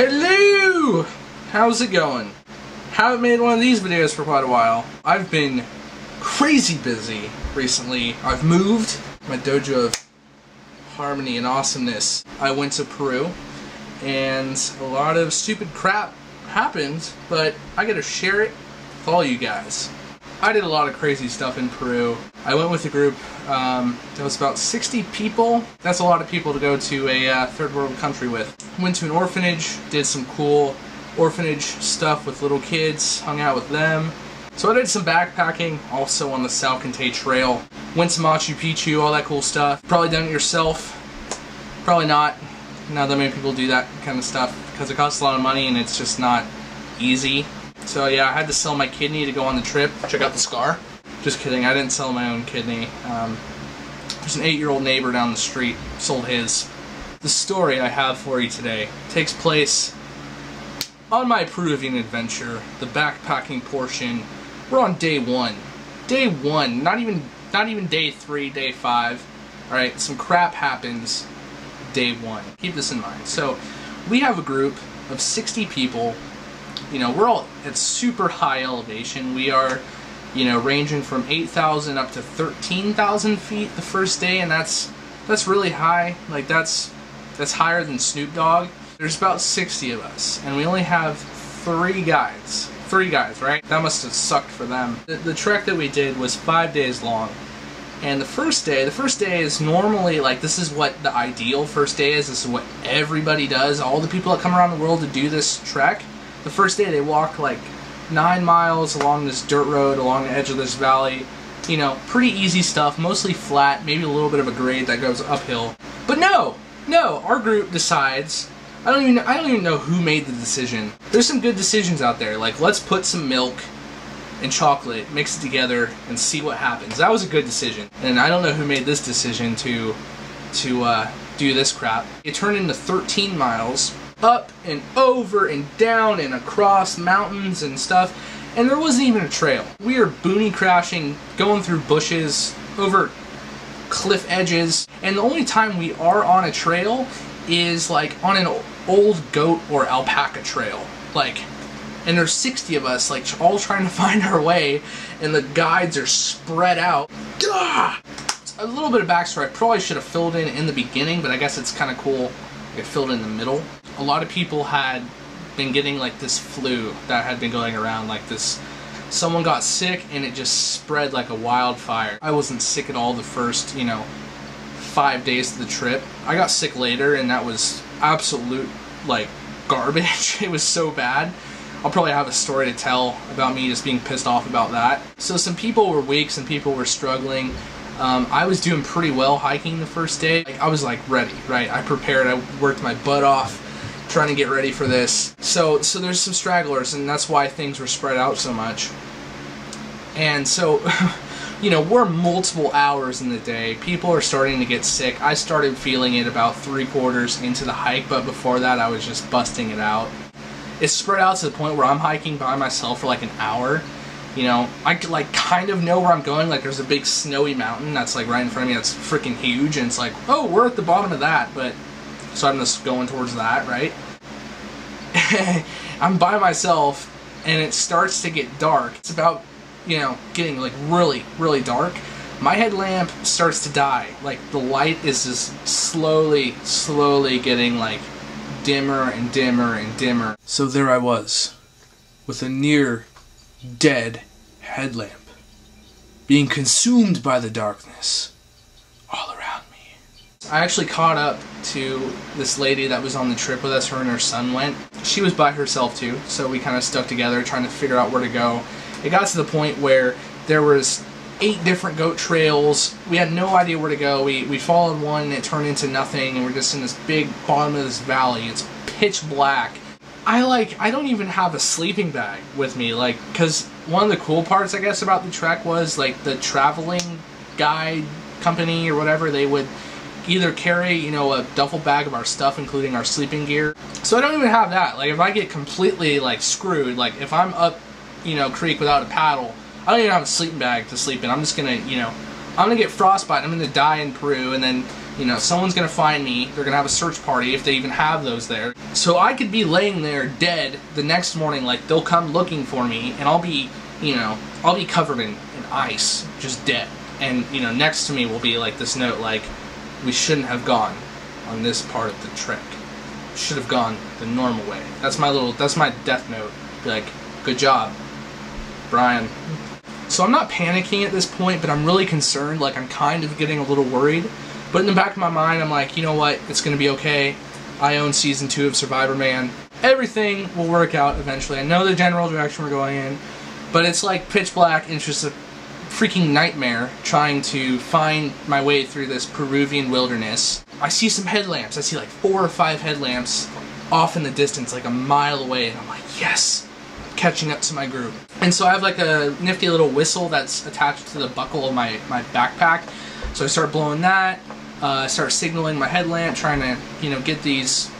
Hello! How's it going? Haven't made one of these videos for quite a while. I've been crazy busy recently. I've moved my dojo of harmony and awesomeness. I went to Peru and a lot of stupid crap happened, but I gotta share it with all you guys. I did a lot of crazy stuff in Peru. I went with a group that was about 60 people. That's a lot of people to go to a third world country with. Went to an orphanage, did some cool orphanage stuff with little kids, hung out with them. So I did some backpacking, also on the Salcantay Trail. Went to Machu Picchu, all that cool stuff. Probably done it yourself. Probably not. Not that many people do that kind of stuff because it costs a lot of money and it's just not easy. So yeah, I had to sell my kidney to go on the trip. Check out the scar. Just kidding, I didn't sell my own kidney. There's an 8-year-old neighbor down the street, sold his. The story I have for you today takes place on my Peruvian adventure, the backpacking portion. We're on day one. Day one, not even day 3, day 5. Alright, some crap happens day 1. Keep this in mind. So, we have a group of 60 people. You know, we're all at super high elevation. We are, you know, ranging from 8,000 up to 13,000 feet the first day, and that's really high. Like, that's higher than Snoop Dogg. There's about 60 of us, and we only have 3 guides. 3 guys, right? That must have sucked for them. The trek that we did was 5 days long. And the first day is normally, like, this is what the ideal first day is. This is what everybody does. All the people that come around the world to do this trek, the first day they walk like 9 miles along this dirt road, along the edge of this valley. You know, pretty easy stuff, mostly flat, maybe a little bit of a grade that goes uphill. But no, our group decides, I don't even know who made the decision. There's some good decisions out there, like let's put some milk and chocolate, mix it together, and see what happens. That was a good decision. And I don't know who made this decision to do this crap. It turned into 13 miles, up and over and down and across mountains and stuff, and there wasn't even a trail. We were boonie crashing, going through bushes, over cliff edges, and the only time we are on a trail is like on an old goat or alpaca trail. Like, and there's 60 of us, like, all trying to find our way, and the guides are spread out. Gah! A little bit of backstory I probably should have filled in the beginning, but I guess it's kind of cool it filled in the middle. A lot of people had been getting like this flu that had been going around, like this, someone got sick and it just spread like a wildfire. I wasn't sick at all the first, you know, 5 days of the trip. I got sick later and that was absolute, like, garbage. It was so bad. I'll probably have a story to tell about me just being pissed off about that. So some people were weak, some people were struggling. I was doing pretty well hiking the first day. Like, I was like ready, right? I prepared, I worked my butt off trying to get ready for this. So there's some stragglers, and that's why things were spread out so much. And so, you know, we're multiple hours in the day. People are starting to get sick. I started feeling it about 3/4 into the hike, but before that I was just busting it out. It's spread out to the point where I'm hiking by myself for like an hour. You know, I like kind of know where I'm going. Like, there's a big snowy mountain that's like right in front of me that's freaking huge, and it's like, oh, we're at the bottom of that, but so I'm just going towards that, right? I'm by myself and it starts to get dark. It's about, you know, getting like really, really dark. My headlamp starts to die. Like, the light is just slowly getting like dimmer and dimmer and dimmer. So there I was, with a near dead headlamp, being consumed by the darkness all around me. I actually caught up to this lady that was on the trip with us. Her and her son went. She was by herself too, so we kind of stuck together trying to figure out where to go. It got to the point where there was 8 different goat trails. We had no idea where to go. We followed one and it turned into nothing, and we're just in this big bottom of this valley. It's pitch black. I don't even have a sleeping bag with me, like, because one of the cool parts, I guess, about the trek was, like, the traveling guide company or whatever, they would either carry, you know, a duffel bag of our stuff, including our sleeping gear. So I don't even have that. Like, if I get completely, like, screwed, like, if I'm up, you know, creek without a paddle, I don't even have a sleeping bag to sleep in. I'm just gonna, you know, I'm gonna get frostbite, I'm gonna die in Peru, and then You know, someone's gonna find me, they're gonna have a search party, if they even have those there. So I could be laying there dead the next morning, like, they'll come looking for me, and I'll be, you know, I'll be covered in ice, just dead. And, you know, next to me will be, like, this note, like, we shouldn't have gone on this part of the trek. Should have gone the normal way. That's my death note. Be like, good job, Brian. So I'm not panicking at this point, but I'm really concerned, like, I'm kind of getting a little worried. But in the back of my mind, I'm like, you know what, it's gonna be okay. I own Season 2 of Survivor Man. Everything will work out eventually. I know the general direction we're going in, but it's like pitch black, and it's just a freaking nightmare trying to find my way through this Peruvian wilderness. I see some headlamps. I see like 4 or 5 headlamps off in the distance, like a mile away, and I'm like, yes, I'm catching up to my group. And so I have like a nifty little whistle that's attached to the buckle of my backpack. So I start blowing that, start signaling my headlamp, trying to, you know, get these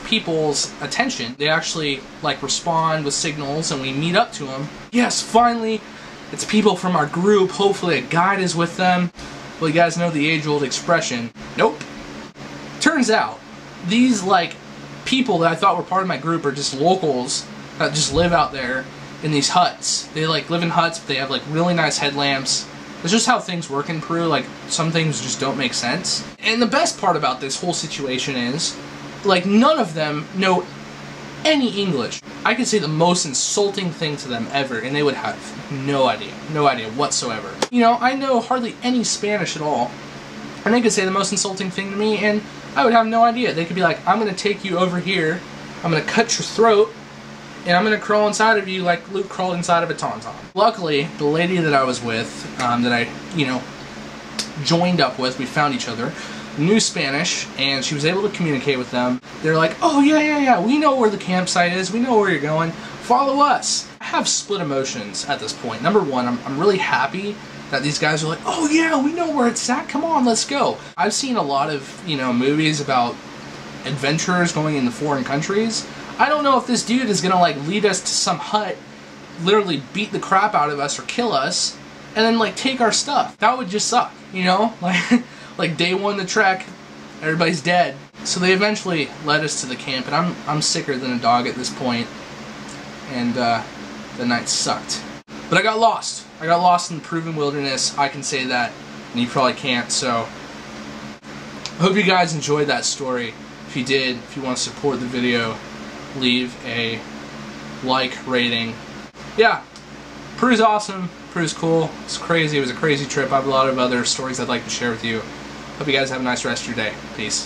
people's attention. They actually like respond with signals, and we meet up to them. Yes, finally, it's people from our group. Hopefully a guide is with them. Well, you guys know the age-old expression. Nope. Turns out, these like people that I thought were part of my group are just locals that just live out there in these huts. They like live in huts, but they have like really nice headlamps. It's just how things work in Peru. Like, some things just don't make sense. And the best part about this whole situation is, like, none of them know any English. I could say the most insulting thing to them ever, and they would have no idea whatsoever. You know, I know hardly any Spanish at all, and they could say the most insulting thing to me, and I would have no idea. They could be like, I'm gonna take you over here, I'm gonna cut your throat, and I'm gonna crawl inside of you like Luke crawled inside of a tauntaun. Luckily, the lady that I was with, that I, you know, joined up with, we found each other, knew Spanish, and she was able to communicate with them. They're like, oh yeah, we know where the campsite is, we know where you're going, follow us. I have split emotions at this point. Number one, I'm really happy that these guys are like, oh yeah, we know where it's at, come on, let's go. I've seen a lot of, you know, movies about adventurers going into foreign countries. I don't know if this dude is gonna like lead us to some hut, literally beat the crap out of us or kill us, and then like take our stuff. That would just suck, you know? Like day one of the trek, everybody's dead. So they eventually led us to the camp, and I'm sicker than a dog at this point, and the night sucked. But I got lost. I got lost in the Peruvian wilderness. I can say that, and you probably can't. So I hope you guys enjoyed that story. If you did, if you want to support the video, leave a like, rating. Yeah, Peru's awesome. Peru's cool. It's crazy. It was a crazy trip. I have a lot of other stories I'd like to share with you. Hope you guys have a nice rest of your day. Peace.